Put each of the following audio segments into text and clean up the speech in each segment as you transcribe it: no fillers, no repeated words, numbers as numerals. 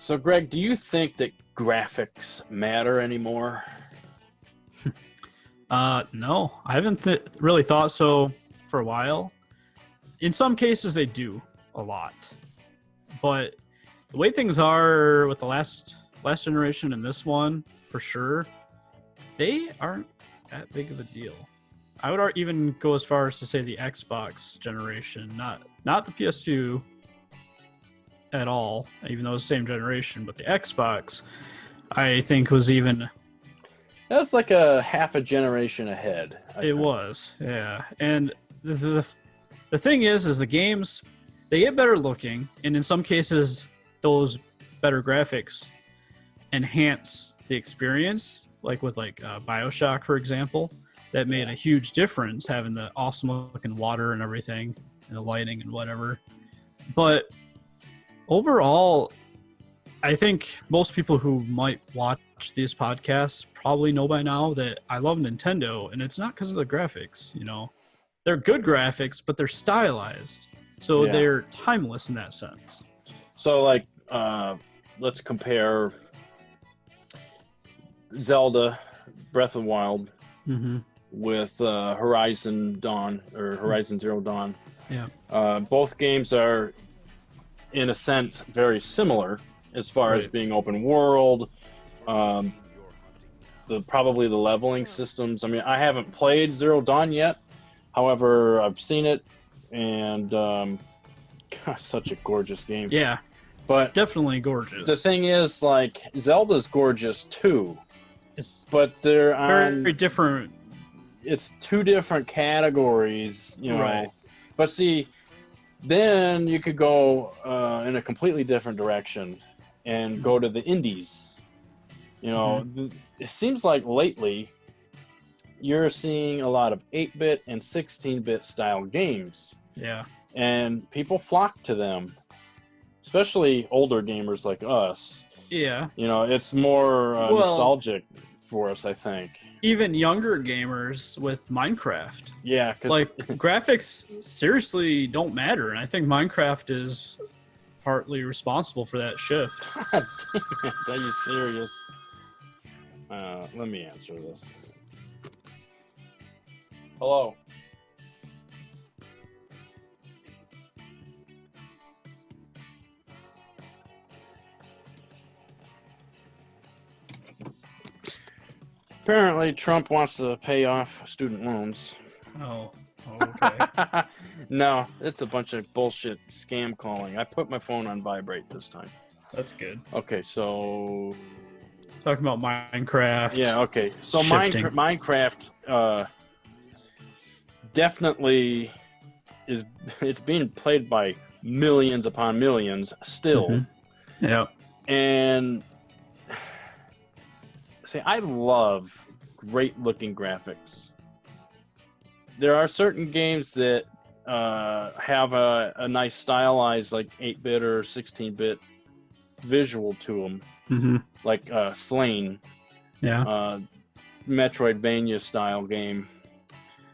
So, Greg, do you think that graphics matter anymore? No, I haven't really thought so for a while. In some cases, they do a lot, but the way things are with the last generation and this one, for sure, they aren't that big of a deal. I would even go as far as to say the Xbox generation, not the PS2 at all, even though it's the same generation, but the Xbox, I think, was even. That's like a half a generation ahead. It was, yeah. And the thing is the games, they get better looking, and in some cases, those better graphics enhance the experience, like with BioShock, for example. That made a huge difference, having the awesome looking water and everything, and the lighting and whatever. But overall, I think most people who might watch these podcasts probably know by now that I love Nintendo, and it's not because of the graphics. They're good graphics, but they're stylized, so they're timeless in that sense. So, let's compare Zelda Breath of the Wild with Horizon Zero Dawn. Yeah. Both games are, in a sense, very similar as far as being open world. Probably the leveling systems. I mean, I haven't played Zero Dawn yet. However, I've seen it, and gosh, such a gorgeous game. Yeah, but definitely gorgeous. The thing is, Zelda's gorgeous too. But they're very different. It's two different categories, Right. But see, then you could go in a completely different direction and go to the indies. It seems like lately you're seeing a lot of 8-bit and 16-bit style games. Yeah. And people flock to them, especially older gamers like us. Yeah. It's more nostalgic for us, I think. Even younger gamers with Minecraft. Yeah. Graphics seriously don't matter, and I think Minecraft is partly responsible for that shift. God damn it, are you serious? Let me answer this. Hello. Apparently, Trump wants to pay off student loans. Oh, okay. No, it's a bunch of bullshit scam calling. I put my phone on vibrate this time. That's good. Okay, so... Talking about Minecraft. Yeah, okay. So Minecraft definitely it's being played by millions upon millions still. Mm-hmm. Yeah. And see, I love great looking graphics. There are certain games that have a nice stylized 8-bit or 16-bit visual to them. Mm-hmm. Like Slain. Yeah. Metroidvania style game.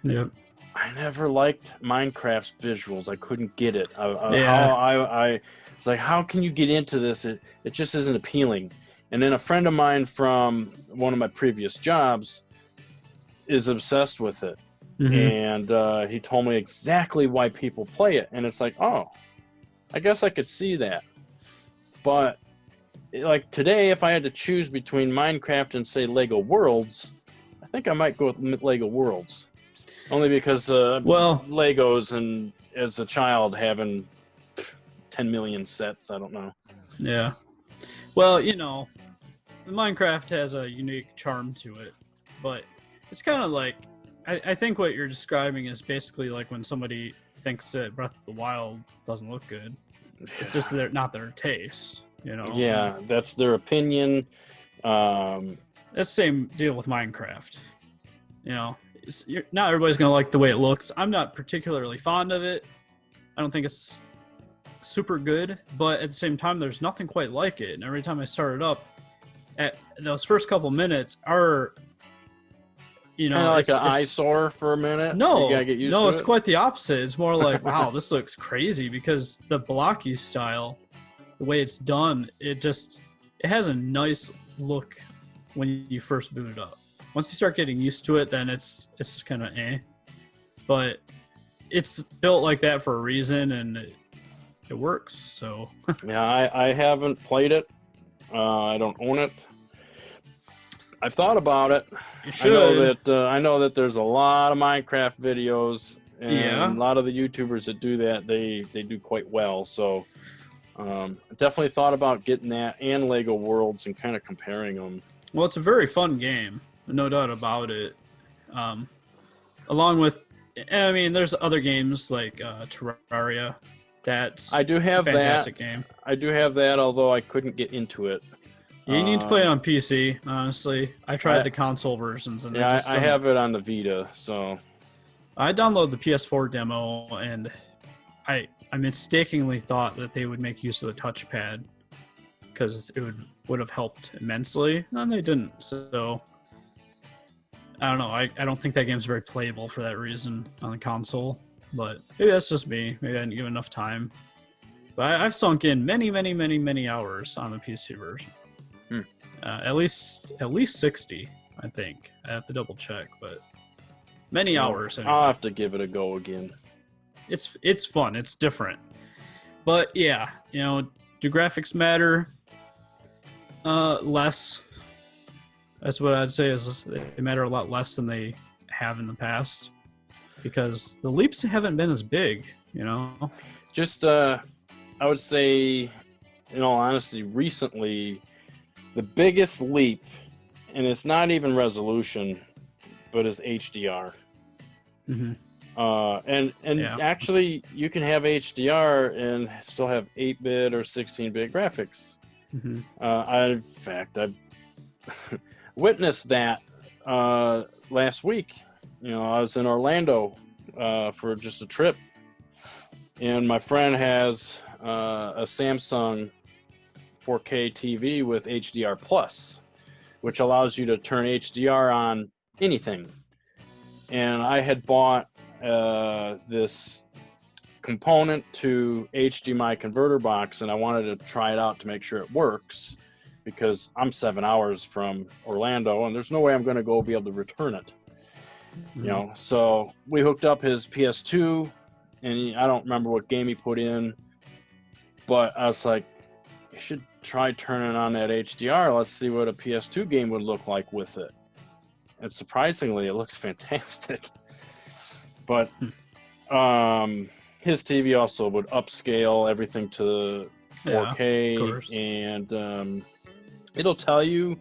Yep. I never liked Minecraft's visuals. I couldn't get it. I was like, how can you get into this? It just isn't appealing. And then a friend of mine from one of my previous jobs is obsessed with it. Mm-hmm. And he told me exactly why people play it. And it's like, oh, I guess I could see that. But today, if I had to choose between Minecraft and, say, Lego Worlds, I think I might go with Lego Worlds. Only because, Legos, and as a child having 10 million sets, I don't know. Yeah. Well, Minecraft has a unique charm to it, but it's kind of like, I think what you're describing is basically like when somebody thinks that Breath of the Wild doesn't look good. It's just not their taste, Yeah, that's their opinion. That's the same deal with Minecraft. Not everybody's going to like the way it looks. I'm not particularly fond of it. I don't think it's super good, but at the same time, there's nothing quite like it. And every time I start it up, at those first couple minutes are, kind of like an eyesore for a minute. No, you gotta get used to it's quite the opposite. It's more like, wow, this looks crazy, because the blocky style the way it's done, it has a nice look when you first boot it up. Once you start getting used to it, then it's just kind of but it's built like that for a reason, and it works. So yeah, I haven't played it. I don't own it. I've thought about it. you should. I know that there's a lot of Minecraft videos, and Yeah. a lot of the YouTubers that do that, they do quite well. So I definitely thought about getting that and Lego Worlds and kind of comparing them. Well, it's a very fun game, no doubt about it. Along with, I mean, there's other games like Terraria. That's I do have a fantastic game. I do have that, although I couldn't get into it. You need to play it on PC, honestly. I tried the console versions, and Yeah, I have it on the Vita, so I downloaded the PS4 demo, and I mistakenly thought that they would make use of the touchpad because it would have helped immensely, and they didn't. So I don't know. I don't think that game's very playable for that reason on the console, but maybe that's just me. Maybe I didn't give enough time. But I've sunk in many, many, many, many hours on the PC version. At least 60, I think. I have to double check, but many hours. Anyway. I'll have to give it a go again. It's fun. It's different. But yeah, do graphics matter? Less. That's what I'd say is they matter a lot less than they have in the past because the leaps haven't been as big, Just, I would say, in all honesty, recently, the biggest leap, and it's not even resolution, but is HDR. Mm-hmm. And Yeah. actually, you can have HDR and still have 8-bit or 16-bit graphics. Mm-hmm. In fact, I witnessed that last week. I was in Orlando for just a trip, and my friend has a Samsung 4K TV with HDR Plus, which allows you to turn HDR on anything. And I had bought this component to HDMI converter box, and I wanted to try it out to make sure it works because I'm 7 hours from Orlando, and there's no way I'm going to go be able to return it. Mm-hmm. So we hooked up his PS2, and I don't remember what game he put in, but I was like, you should try turning on that HDR. Let's see what a PS2 game would look like with it. And surprisingly, it looks fantastic. But his TV also would upscale everything to 4K, and it'll tell you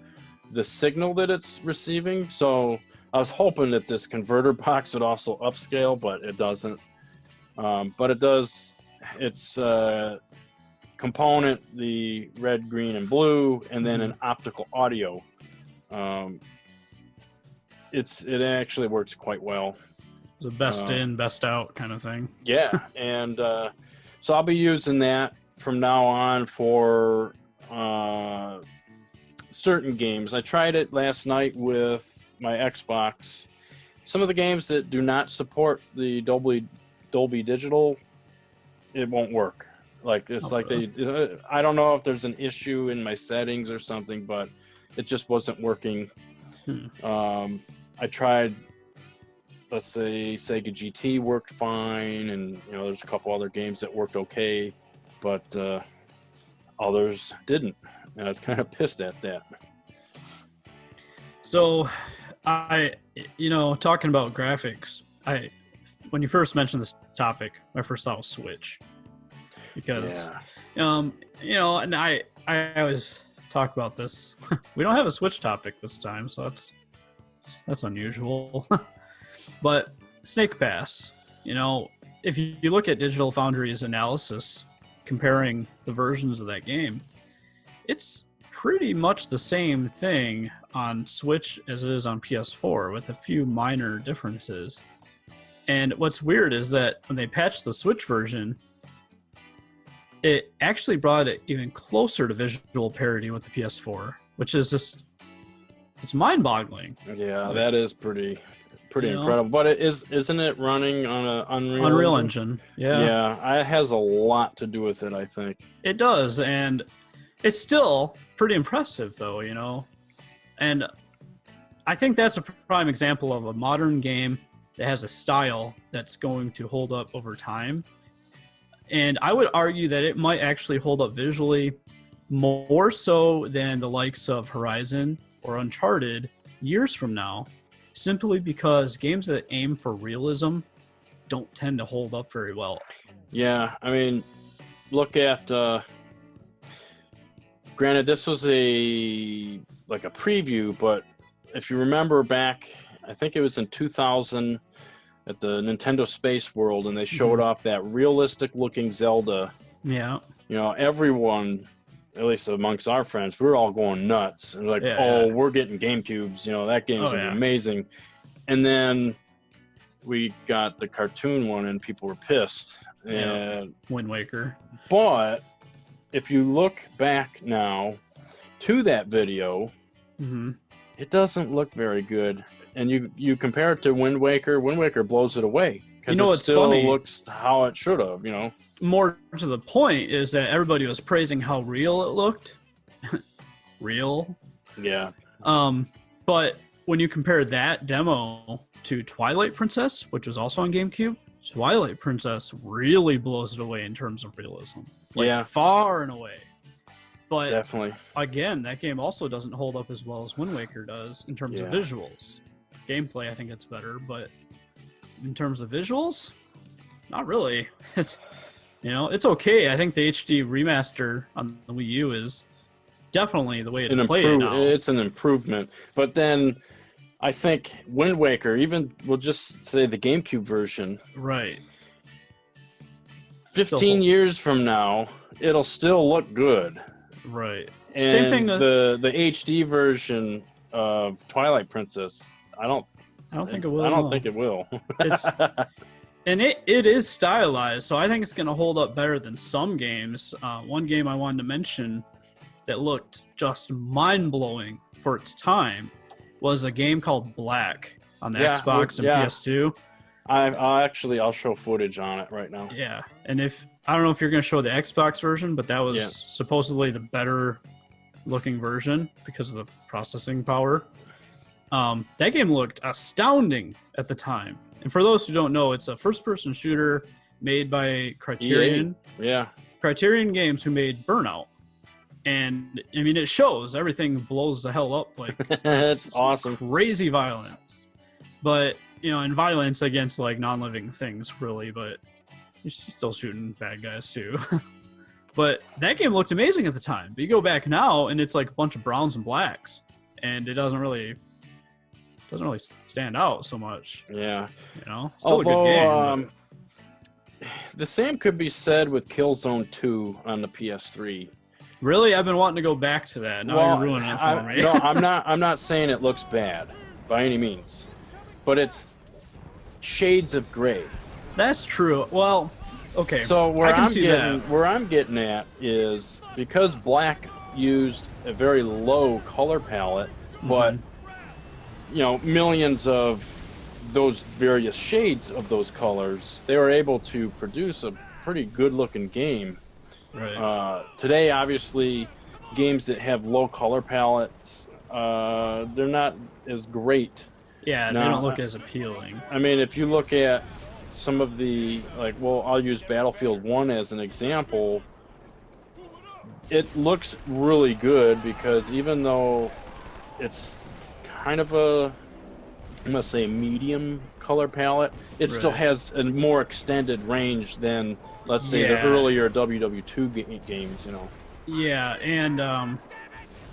the signal that it's receiving. So I was hoping that this converter box would also upscale, but it doesn't. But it does. It's component, the red, green, and blue, and then an optical audio. It actually works quite well. It's a best in, best out kind of thing. Yeah, and so I'll be using that from now on for certain games. I tried it last night with my Xbox. Some of the games that do not support the Dolby Digital, it won't work. Like it's I don't know if there's an issue in my settings or something, but it just wasn't working. I tried, let's say, Sega GT worked fine, and there's a couple other games that worked okay, but others didn't, and I was kind of pissed at that. So, talking about graphics, when you first mentioned this topic, my first thought was Switch, because, and I always talk about this. We don't have a Switch topic this time, so that's unusual. But Snake Pass, if you look at Digital Foundry's analysis comparing the versions of that game, it's pretty much the same thing on Switch as it is on PS4 with a few minor differences. And what's weird is that when they patched the Switch version, it actually brought it even closer to visual parity with the PS4, which is just, it's mind-boggling. Yeah, that is pretty pretty incredible. But isn't it running on an Unreal Engine? Yeah. Yeah, it has a lot to do with it, I think. It does, and it's still pretty impressive, though, And I think that's a prime example of a modern game that has a style that's going to hold up over time. And I would argue that it might actually hold up visually more so than the likes of Horizon or Uncharted years from now, simply because games that aim for realism don't tend to hold up very well. Yeah, I mean, look at granted this was a preview, but if you remember back, I think it was in 2000 at the Nintendo Space World, and they showed off that realistic looking Zelda. Yeah. Everyone, at least amongst our friends, we were all going nuts. And like, we're getting GameCubes. That game's gonna be amazing. And then we got the cartoon one, and people were pissed. And Wind Waker. But if you look back now to that video, it doesn't look very good. And you compare it to Wind Waker blows it away. Because it still funny, looks how it should have, More to the point is that everybody was praising how real it looked. Real? Yeah. But when you compare that demo to Twilight Princess, which was also on GameCube, Twilight Princess really blows it away in terms of realism. Far and away. But definitely, again, that game also doesn't hold up as well as Wind Waker does in terms of visuals. Gameplay, I think it's better, but in terms of visuals, not really. It's it's okay. I think the HD remaster on the Wii U is definitely the way to play it now. It's an improvement. But then I think Wind Waker, even we'll just say the GameCube version, right? 15 years from now, it'll still look good. Right. And same thing. The HD version of Twilight Princess, I don't think it will. I don't think it will. And it is stylized, so I think it's going to hold up better than some games. One game I wanted to mention that looked just mind-blowing for its time was a game called Black on the Xbox and PS2. I'll show footage on it right now. Yeah, and I don't know if you're going to show the Xbox version, but that was supposedly the better looking version because of the processing power. That game looked astounding at the time. And for those who don't know, it's a first-person shooter made by Criterion. Yeah. Criterion Games, who made Burnout. And, I mean, it shows. Everything blows the hell up. It's awesome. Crazy violence. But, and violence against, non-living things, really. But you're still shooting bad guys, too. But that game looked amazing at the time. But you go back now, and it's a bunch of browns and blacks. And it doesn't really stand out so much. Yeah. Still a good game. The same could be said with Killzone 2 on the PS3. Really? I've been wanting to go back to that. Now you're ruining it for me. No, I'm not saying it looks bad by any means. But it's shades of gray. That's true. Well, okay. So where I'm getting at is because Black used a very low color palette, but millions of those various shades of those colors, they were able to produce a pretty good looking game. Right. Today, obviously, games that have low color palettes, they're not as great. Yeah, they don't look as appealing. I mean, if you look at some of the, I'll use Battlefield 1 as an example. It looks really good because even though it's kind of I'm going to say medium color palette, it still has a more extended range than, let's say, the earlier WW2 games, Yeah, and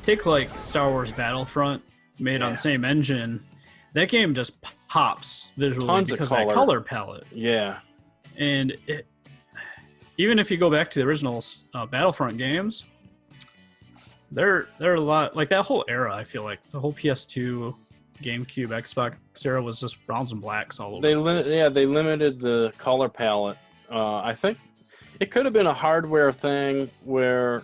take Star Wars Battlefront, made on the same engine. That game just pops visually because of that color palette. Yeah. And even if you go back to the original Battlefront games, they're a lot that whole era. I feel like the whole PS2, GameCube, Xbox era was just browns and blacks all over. They limited the color palette. I think it could have been a hardware thing where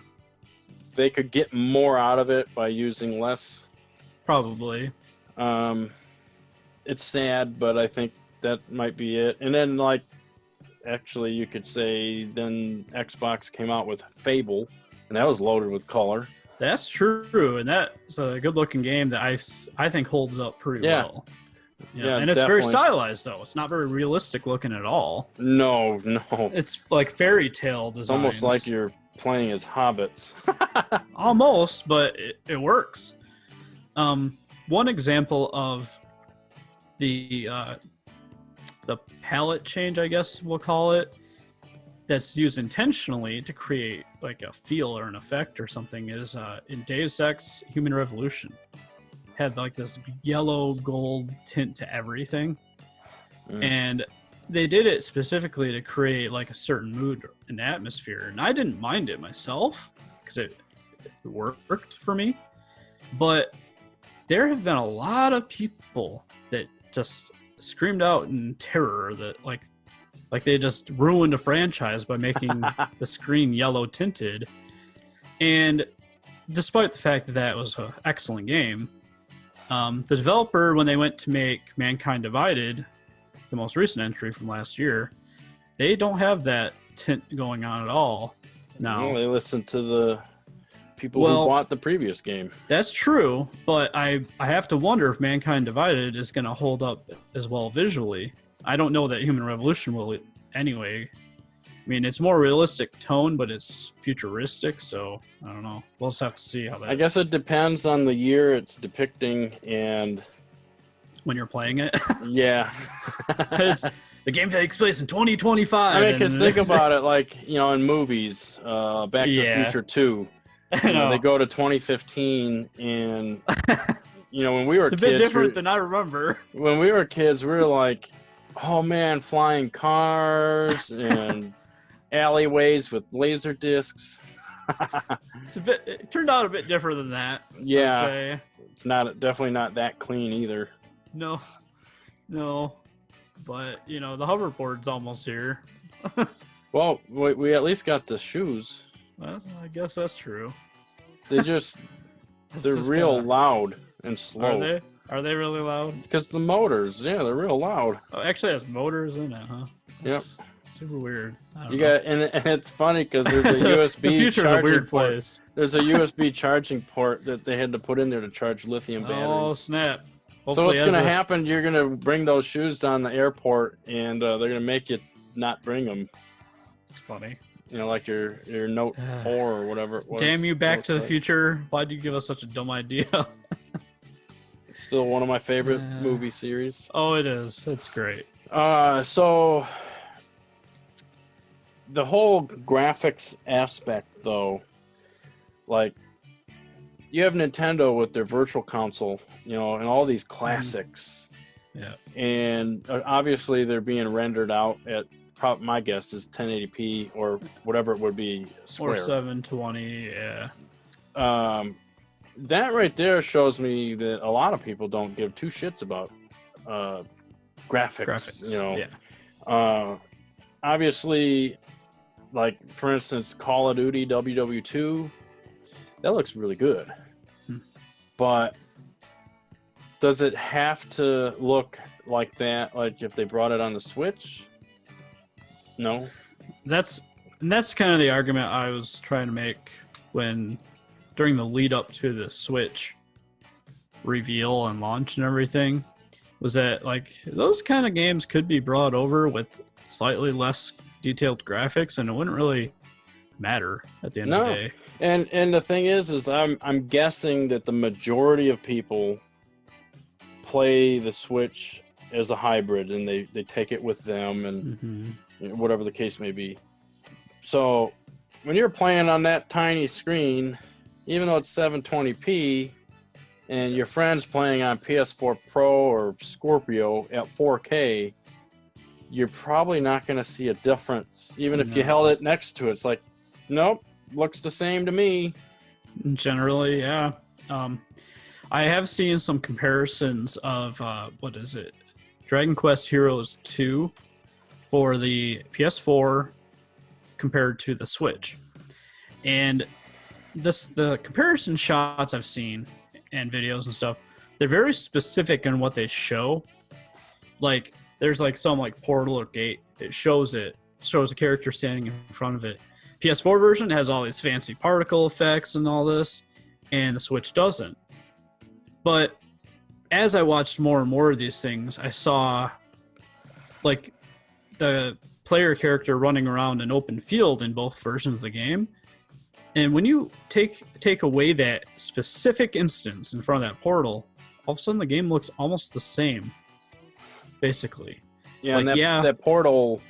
they could get more out of it by using less. Probably. it's sad, but I think that might be it. And then, like, actually, you could say then Xbox came out with Fable, and that was loaded with color. That's true, and that's a good-looking game that I think holds up pretty well. Yeah, and it's definitely. very stylized, though. It's not very realistic looking at all. No. It's like fairy tale designs. It's almost like you're playing as hobbits. Almost, but it works. One example of the palette change, I guess we'll call it, that's used intentionally to create like a feel or an effect or something is in Deus Ex Human Revolution. Had like this yellow gold tint to everything. And they did it specifically to create like a certain mood and atmosphere. And I didn't mind it myself because it worked for me. But there have been a lot of people that just screamed out in terror that like they just ruined a franchise by making the screen yellow tinted. And despite the fact that that was an excellent game, the developer, when they went to make Mankind Divided, the most recent entry from last year, they don't have that tint going on at all now. Well, they listened to the people who bought the previous game. That's true, but I have to wonder if Mankind Divided is going to hold up as well visually. I don't know that Human Revolution will anyway. I mean, it's more realistic tone, but it's futuristic, so I don't know. We'll just have to see how that... I guess it depends on the year it's depicting and... when you're playing it? Yeah. The game takes place in 2025. I mean, because think about it, like, you know, in movies, Back to the Future 2, you know, they go to 2015, and, you know, when we were kids... It's a bit different than I remember. When we were kids, we were like, oh, man, flying cars and alleyways with laser discs. It turned out a bit different than that. Yeah. I'd say. It's definitely not that clean either. No. But, you know, the hoverboard's almost here. Well, we at least got the shoes. Well, I guess that's true. They're real loud and slow. Are they really loud? Because the motors, they're real loud. Oh, actually, it has motors in it, huh? Yep. Super weird. And it's funny because there's a USB the future's charging a weird port. place. There's a USB charging port that they had to put in there to charge lithium batteries. Oh, snap. Hopefully so what's going to happen, you're going to bring those shoes down the airport, and they're going to make you not bring them. It's funny. You know, like your Note 4 or whatever it was. Damn you, Back to the Future. Why'd you give us such a dumb idea? It's still one of my favorite movie series. Oh, it is. It's great. So the whole graphics aspect, though, like, you have Nintendo with their Virtual Console, you know, and all these classics. Yeah. And obviously they're being rendered out at, my guess is 1080p or whatever it would be square. Or 720, yeah. That right there shows me that a lot of people don't give two shits about graphics. You know, yeah. Obviously, like, for instance, Call of Duty WW2, that looks really good. But does it have to look like that, like if they brought it on the Switch? No. That's kind of the argument I was trying to make during the lead up to the Switch reveal and launch and everything, was that like those kind of games could be brought over with slightly less detailed graphics and it wouldn't really matter at the end of the day. And the thing is I'm guessing that the majority of people play the Switch as a hybrid and they take it with them and whatever the case may be. So when you're playing on that tiny screen, even though it's 720p, and your friend's playing on PS4 Pro or Scorpio at 4K, you're probably not going to see a difference. Even if you held it next to it, it's like, nope, looks the same to me. Generally, yeah. I have seen some comparisons of, what is it? Dragon Quest Heroes 2 for the PS4 compared to the Switch. And the comparison shots I've seen and videos and stuff, they're very specific in what they show. Like there's like some like portal or gate. It shows a character standing in front of it. PS4 version has all these fancy particle effects and all this, and the Switch doesn't. But as I watched more and more of these things, I saw like the player character running around an open field in both versions of the game. And when you take away that specific instance in front of that portal, all of a sudden the game looks almost the same, basically. Yeah, like, and that portal,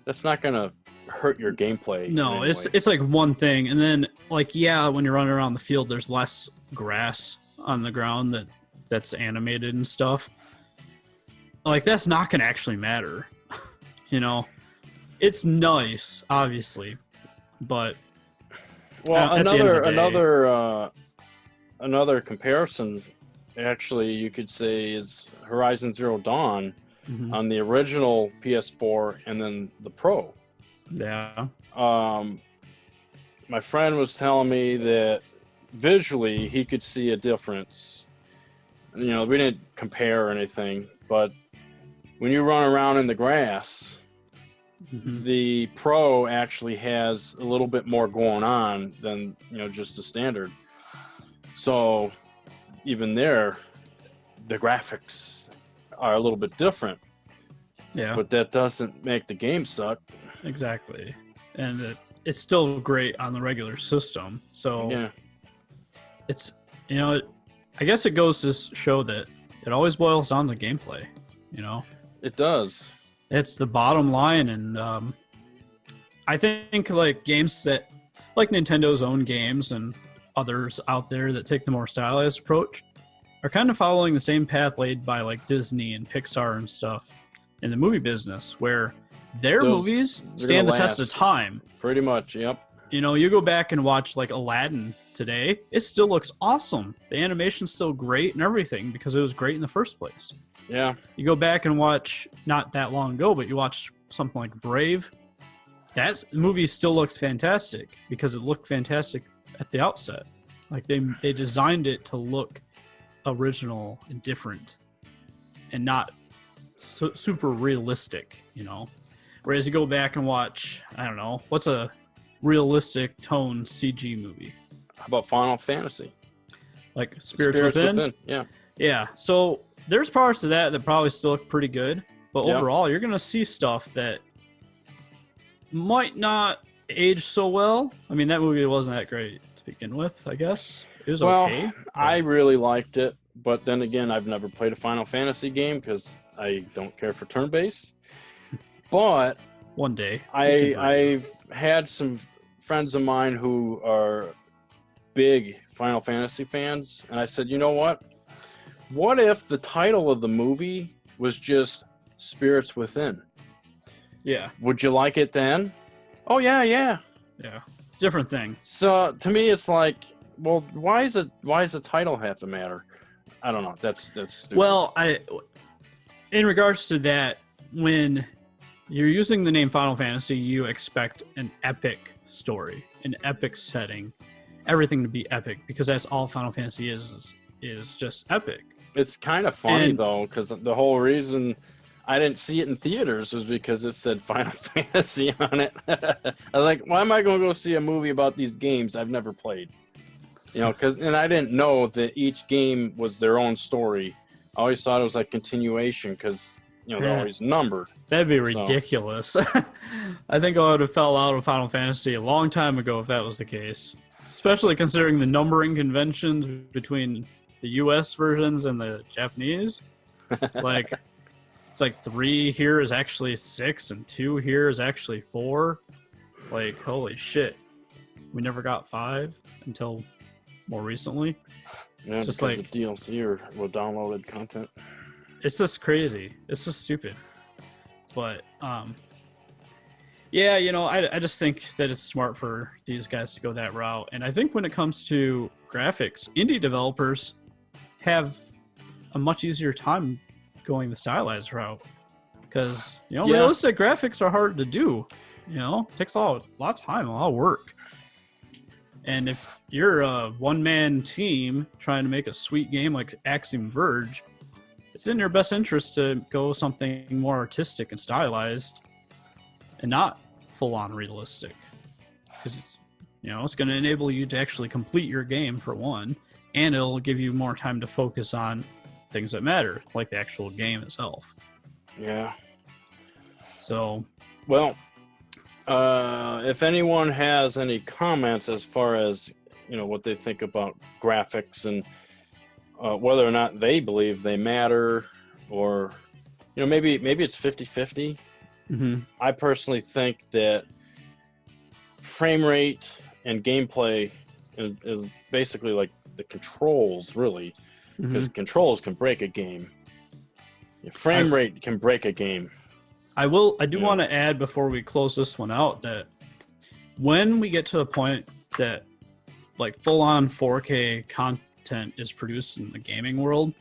that's not going to hurt your gameplay. No, it's like one thing. And then, like, when you're running around the field, there's less grass on the ground that's animated and stuff. Like, that's not going to actually matter. You know? It's nice, obviously, but... Well, another comparison, actually, you could say is Horizon Zero Dawn on the original PS4 and then the Pro. Yeah. My friend was telling me that visually he could see a difference. You know, we didn't compare or anything, but when you run around in the grass, the Pro actually has a little bit more going on than, you know, just the standard. So even there, the graphics are a little bit different. Yeah. But that doesn't make the game suck. Exactly. And it's still great on the regular system. So yeah, it's, you know, I guess it goes to show that it always boils down to gameplay, you know? It does. It's the bottom line, and I think like games that, like Nintendo's own games and others out there that take the more stylized approach, are kind of following the same path laid by like Disney and Pixar and stuff in the movie business, where their movies stand the test of time. Pretty much, yep. You know, you go back and watch like Aladdin today, it still looks awesome. The animation's still great and everything because it was great in the first place. Yeah. You go back and watch, not that long ago, but you watch something like Brave. That movie still looks fantastic because it looked fantastic at the outset. Like they designed it to look original and different and not super realistic, you know? Whereas you go back and watch, I don't know, what's a realistic tone CG movie? How about Final Fantasy? Like Spirits Within? Yeah. Yeah. So there's parts of that probably still look pretty good, but overall, you're going to see stuff that might not age so well. I mean, that movie wasn't that great to begin with, I guess. It was okay. I really liked it, but then again, I've never played a Final Fantasy game because I don't care for turn-based. But one day, I've had some friends of mine who are big Final Fantasy fans, and I said, you know what? What if the title of the movie was just Spirits Within? Yeah. Would you like it then? Oh, yeah. Yeah. It's a different thing. So to me, it's like, well, why does the title have to matter? I don't know. That's stupid. Well, in regards to that, when you're using the name Final Fantasy, you expect an epic story, an epic setting, everything to be epic, because that's all Final Fantasy is just epic. It's kind of funny, though, because the whole reason I didn't see it in theaters was because it said Final Fantasy on it. I was like, why am I going to go see a movie about these games I've never played? You know, and I didn't know that each game was their own story. I always thought it was like continuation because, you know, they're always numbered. That'd be ridiculous. I think I would have fell out of Final Fantasy a long time ago if that was the case. Especially considering the numbering conventions between the US versions and the Japanese. Like, it's like 3 here is actually 6 and 2 here is actually 4. Like, holy shit. We never got 5 until more recently. Yeah, it's just like of DLC or downloaded content. It's just crazy. It's just stupid. But, yeah, you know, I just think that it's smart for these guys to go that route. And I think when it comes to graphics, indie developers have a much easier time going the stylized route. Because, you know, realistic graphics are hard to do. You know, it takes a lot of time, a lot of work. And if you're a one-man team trying to make a sweet game like Axiom Verge, it's in your best interest to go something more artistic and stylized and not full on realistic. Because, it's going to enable you to actually complete your game for one, and it'll give you more time to focus on things that matter, like the actual game itself. Yeah. So, well, if anyone has any comments as far as, what they think about graphics and whether or not they believe they matter, or, maybe it's 50-50. mm-hmm. I personally think that frame rate and gameplay is basically like the controls, really, because controls can break a game. Frame rate can break a game. I do want to add before we close this one out that when we get to the point that like full-on 4K content is produced in the gaming world,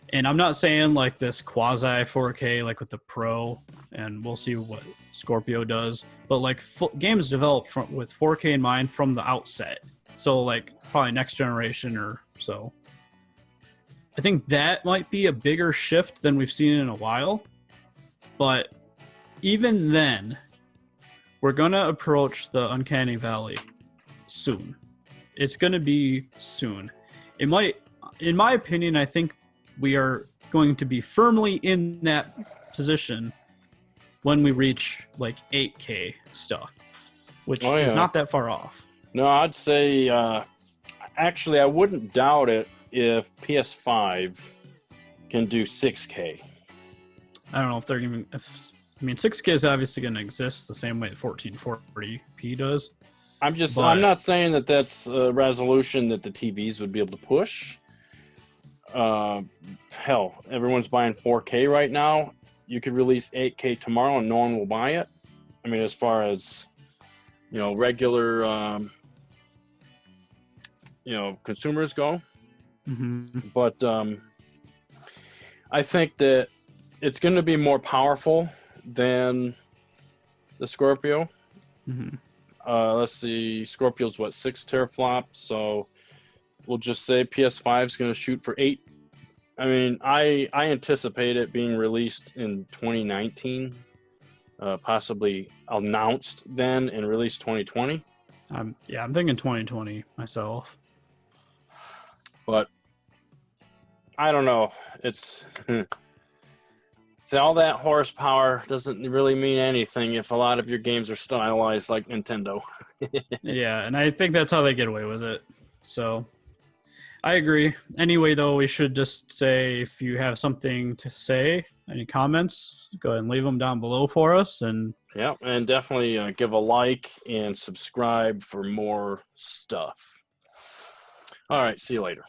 and I'm not saying like this quasi 4K like with the Pro, and we'll see what Scorpio does, but like games developed with 4K in mind from the outset, so like probably next generation or so. I think that might be a bigger shift than we've seen in a while. But even then, we're going to approach the Uncanny Valley soon. It's going to be soon. It might, in my opinion, I think we are going to be firmly in that position when we reach like 8K stuff, which is not that far off. No, I'd say, actually, I wouldn't doubt it if PS5 can do 6K. I don't know if they're even. 6K is obviously going to exist the same way that 1440p does. I'm not saying that that's a resolution that the TVs would be able to push. Hell, everyone's buying 4K right now. You could release 8K tomorrow and no one will buy it. I mean, as far as, regular, consumers go. Mm-hmm. But I think that it's going to be more powerful than the Scorpio. Mm-hmm. Let's see, Scorpio's 6 teraflops, so we'll just say PS5 is going to shoot for 8. I mean, I anticipate it being released in 2019, possibly announced then and released 2020. I'm thinking 2020 myself. But I don't know. It's all that horsepower doesn't really mean anything if a lot of your games are stylized like Nintendo. Yeah, and I think that's how they get away with it. So I agree. Anyway, though, we should just say if you have something to say, any comments, go ahead and leave them down below for us. And yeah, and definitely give a like and subscribe for more stuff. All right, see you later.